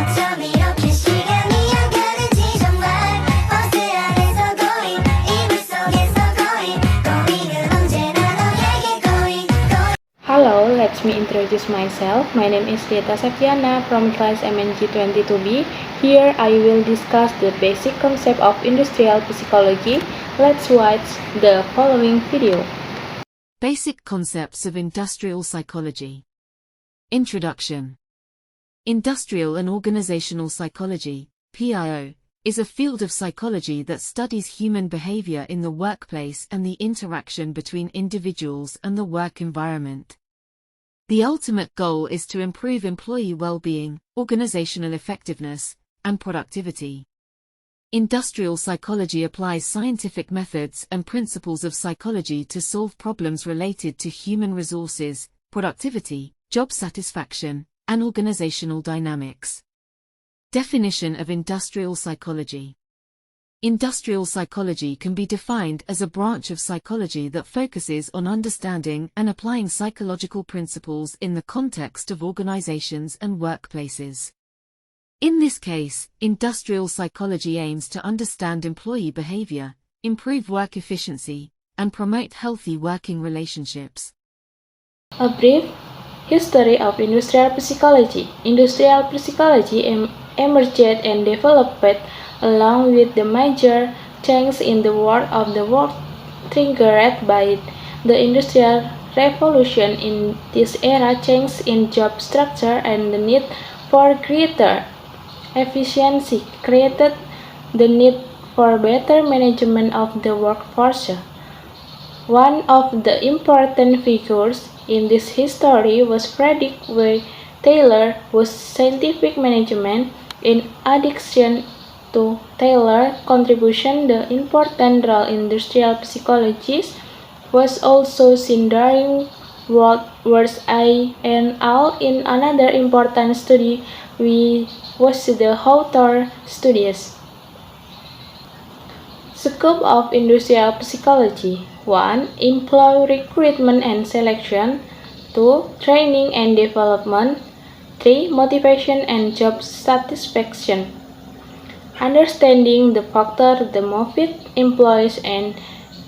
어쩜 이렇게 시간이 안 가는지 정말 버스 안에서 going 이 물속에서 going 언제나 너에게 going. Hello, let me introduce myself. My name is Deta from class MNG22B. Here I will discuss the basic concept of industrial psychology. Let's watch the following video. Basic concepts of industrial psychology. Introduction. Industrial and organizational psychology, PIO, is a field of psychology that studies human behavior in the workplace and the interaction between individuals and the work environment. The ultimate goal is to improve employee well-being, organizational effectiveness, and productivity. Industrial psychology applies scientific methods and principles of psychology to solve problems related to human resources, productivity, job satisfaction, and organizational dynamics. Definition of industrial psychology. Industrial psychology can be defined as a branch of psychology that focuses on understanding and applying psychological principles in the context of organizations and workplaces. In this case, industrial psychology aims to understand employee behavior, improve work efficiency, and promote healthy working relationships. A brief history of industrial psychology. Industrial psychology emerged and developed along with the major changes in the world of the work triggered by the Industrial Revolution. In this era, changes in job structure and the need for greater efficiency created the need for better management of the workforce. One of the important figures in this history was Frederick W. Taylor, whose scientific management, in addition to Taylor's contribution, the important role industrial psychologists was also seen during World War I and all in another important study was the Hawthorne studies. Scope of industrial psychology. 1. Employee recruitment and selection. 2. Training and development. 3. Motivation and job satisfaction. Understanding the factors that motivate employees and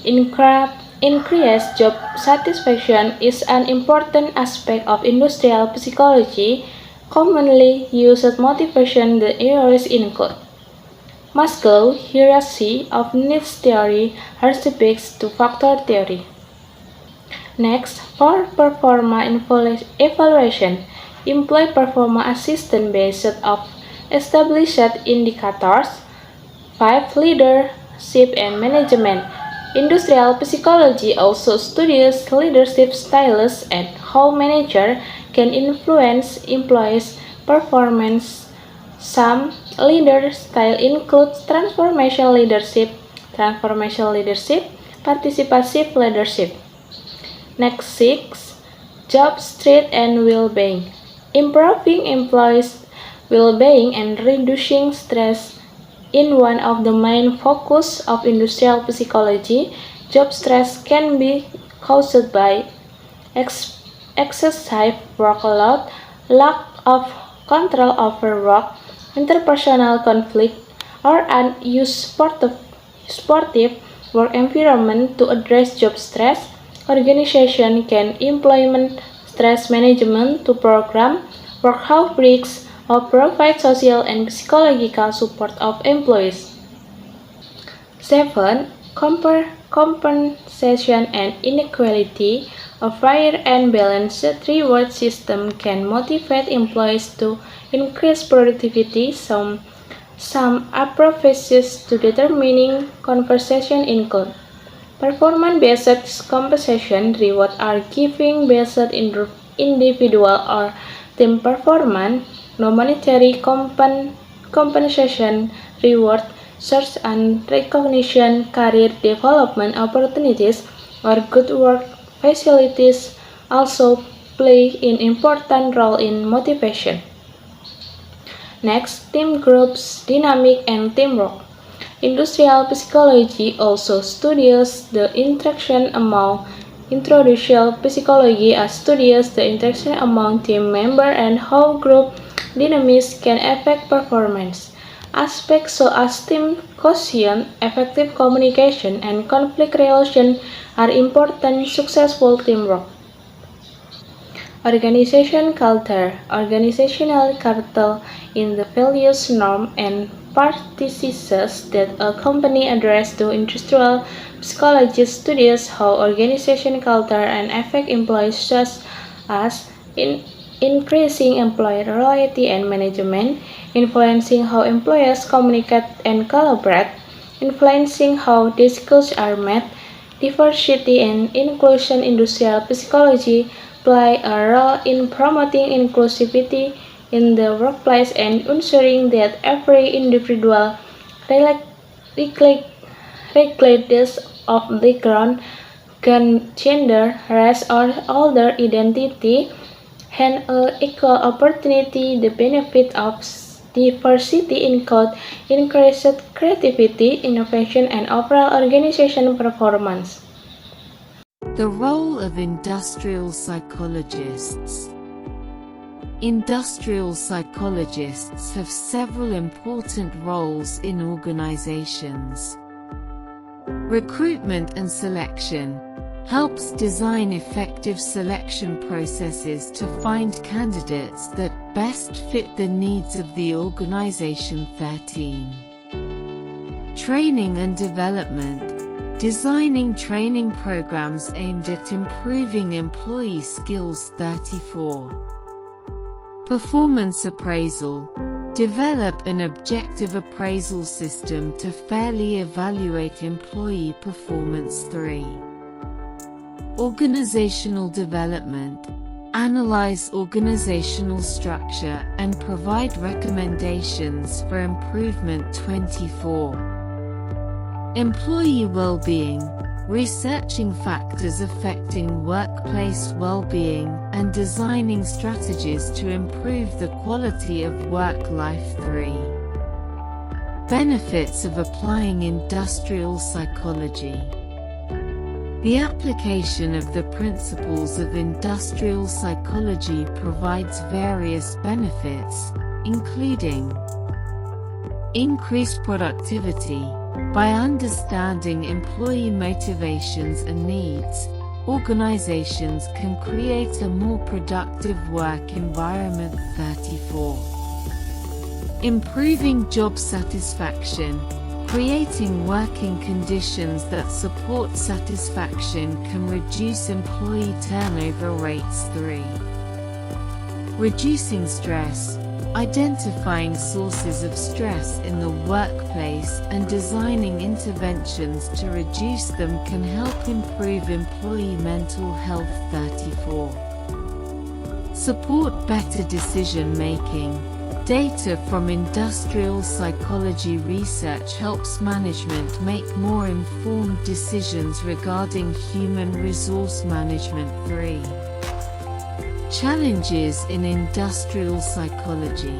increase job satisfaction is an important aspect of industrial psychology. Commonly used motivation the areas include Maslow hierarchy of needs theory, hierarchies to factor theory. Next, for performance evaluation, employee performance assessment based off established indicators. 5. Leadership and management. Industrial psychology also studies leadership styles and how managers can influence employees' performance. Some leader styles include transformational leadership, participative leadership. Next, 6. Job stress and well-being. Improving employees' well-being and reducing stress in one of the main focus of industrial psychology. Job stress can be caused by excessive workload, lack of control over work, interpersonal conflict, or unused supportive work environment. To address job stress, organization can implement stress management to program work breaks or provide social and psychological support of employees. 7. Compensation and inequality. A fair and balanced reward system can motivate employees to increase productivity. Some approaches to determining compensation include performance-based compensation. Rewards are given based on individual or team performance. No monetary compensation reward search and recognition, career development opportunities, or good work facilities also play an important role in motivation. Next, team groups, dynamic and teamwork. Industrial psychology also studies the interaction among industrial psychology studies the interaction among team members and how groups dynamics can affect performance. Aspects such as team cohesion, effective communication, and conflict resolution are important in successful teamwork. Organization culture. Organizational culture in the values, norms, and practices that a company adheres to. Industrial psychology studies how organization culture and affect employees such as increasing employee loyalty and management, influencing how employees communicate and collaborate, influencing how decisions are made. Diversity and inclusion. Industrial psychology play a role in promoting inclusivity in the workplace and ensuring that every individual, regardless of background, gender, race, or other identity, has equal opportunity. The benefit of diversity include increased creativity, innovation, and overall organization performance. The role of industrial psychologists. Industrial psychologists have several important roles in organizations. Recruitment and selection helps design effective selection processes to find candidates that best fit the needs of the organization. 13. Training and development. Designing training programs aimed at improving employee skills. 34. Performance appraisal. Develop an objective appraisal system to fairly evaluate employee performance. 3. Organizational development. Analyze organizational structure and provide recommendations for improvement. 24. Employee well-being. Researching factors affecting workplace well-being and designing strategies to improve the quality of work-life. 3. Benefits of applying industrial psychology. The application of the principles of industrial psychology provides various benefits, including increased productivity. By understanding employee motivations and needs, organizations can create a more productive work environment. 34. Improving job satisfaction. Creating working conditions that support satisfaction can reduce employee turnover rates. 3. Reducing stress. Identifying sources of stress in the workplace and designing interventions to reduce them can help improve employee mental health. 34. Support better decision-making. Data from industrial psychology research helps management make more informed decisions regarding human resource management. 3. Challenges in industrial psychology.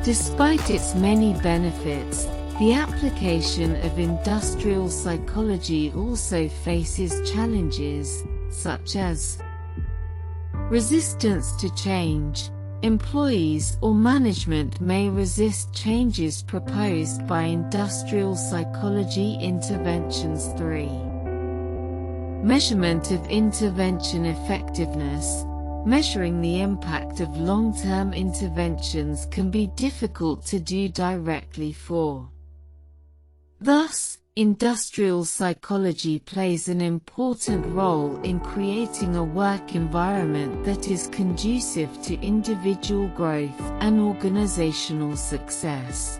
Despite its many benefits, the application of industrial psychology also faces challenges, such as resistance to change. Employees or management may resist changes proposed by industrial psychology interventions. 3. Measurement of intervention effectiveness. Measuring the impact of long-term interventions can be difficult to do directly. 4. Thus, industrial psychology plays an important role in creating a work environment that is conducive to individual growth and organizational success.